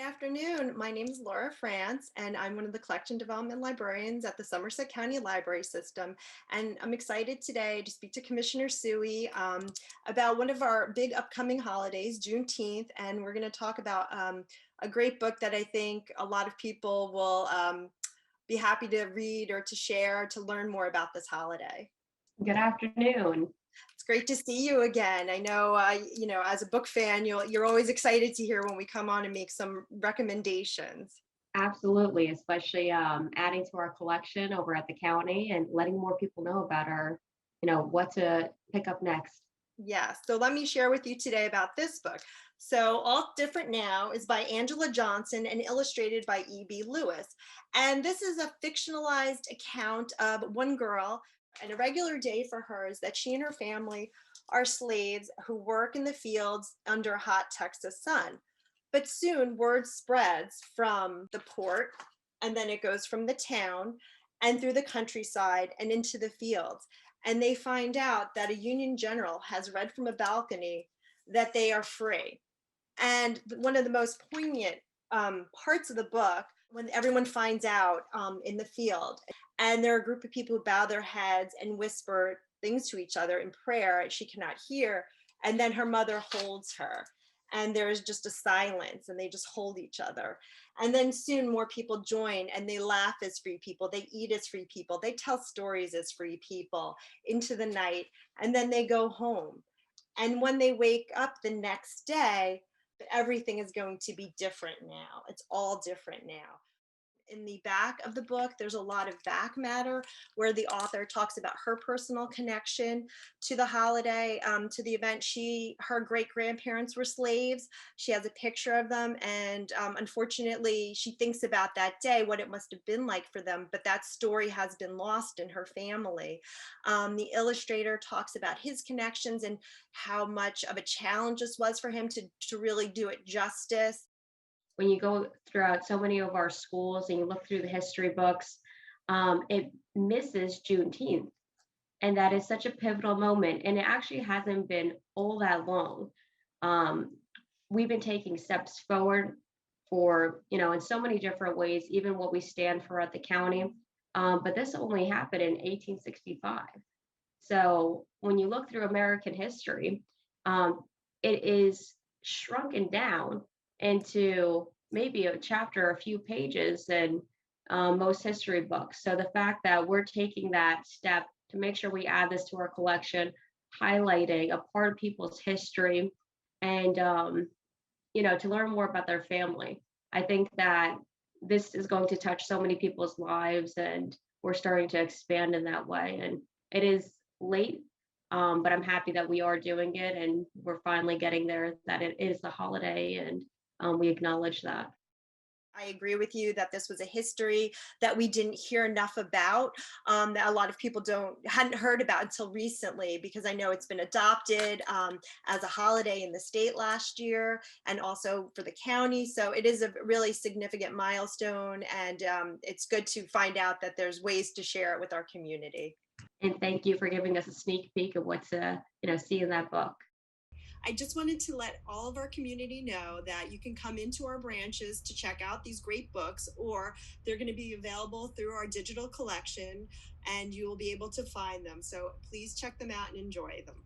afternoon. My name is Laura France, and I'm one of the collection development librarians at the Somerset County Library System. And I'm excited today to speak to Commissioner Sui about one of our big upcoming holidays, Juneteenth. And we're going to talk about a great book that I think a lot of people will be happy to read or to share to learn more about this holiday. Good afternoon. It's great to see you again. I know, as a book fan, you're always excited to hear when we come on and make some recommendations. Absolutely, especially adding to our collection over at the county and letting more people know about what to pick up next. Yes. So let me share with you today about this book. So All Different Now is by Angela Johnson and illustrated by E.B. Lewis. And this is a fictionalized account of one girl, and a regular day for her is that she and her family are slaves who work in the fields under a hot Texas sun. But soon word spreads from the port, and then it goes from the town and through the countryside and into the fields. And they find out that a Union general has read from a balcony that they are free. And one of the most poignant parts of the book, when everyone finds out in the field, and there are a group of people who bow their heads and whisper things to each other in prayer she cannot hear, and then her mother holds her, and there is just a silence, and they just hold each other. And then soon more people join, and they laugh as free people, they eat as free people, they tell stories as free people into the night, and then they go home. And when they wake up the next day, everything is going to be different now. It's all different now. In the back of the book, there's a lot of back matter where the author talks about her personal connection to the holiday, to the event. Her great grandparents were slaves. She has a picture of them, and unfortunately, she thinks about that day, what it must have been like for them. But that story has been lost in her family. The illustrator talks about his connections and how much of a challenge this was for him to really do it justice. When you go throughout so many of our schools and you look through the history books, it misses Juneteenth. And that is such a pivotal moment. And it actually hasn't been all that long. Um, we've been taking steps forward in so many different ways, even what we stand for at the county. But this only happened in 1865. So when you look through American history, um, it is shrunken down into maybe a chapter, a few pages in most history books. So the fact that we're taking that step to make sure we add this to our collection, highlighting a part of people's history, and to learn more about their family. I think that this is going to touch so many people's lives, and we're starting to expand in that way. And it is late, but I'm happy that we are doing it, and we're finally getting there, that it is the holiday, and we acknowledge that. I agree with you that this was a history that we didn't hear enough about, that a lot of people hadn't heard about until recently, because I know it's been adopted as a holiday in the state last year and also for the county. So it is a really significant milestone, and it's good to find out that there's ways to share it with our community. And thank you for giving us a sneak peek of what to see in that book. I just wanted to let all of our community know that you can come into our branches to check out these great books, or they're going to be available through our digital collection, and you will be able to find them. So please check them out and enjoy them.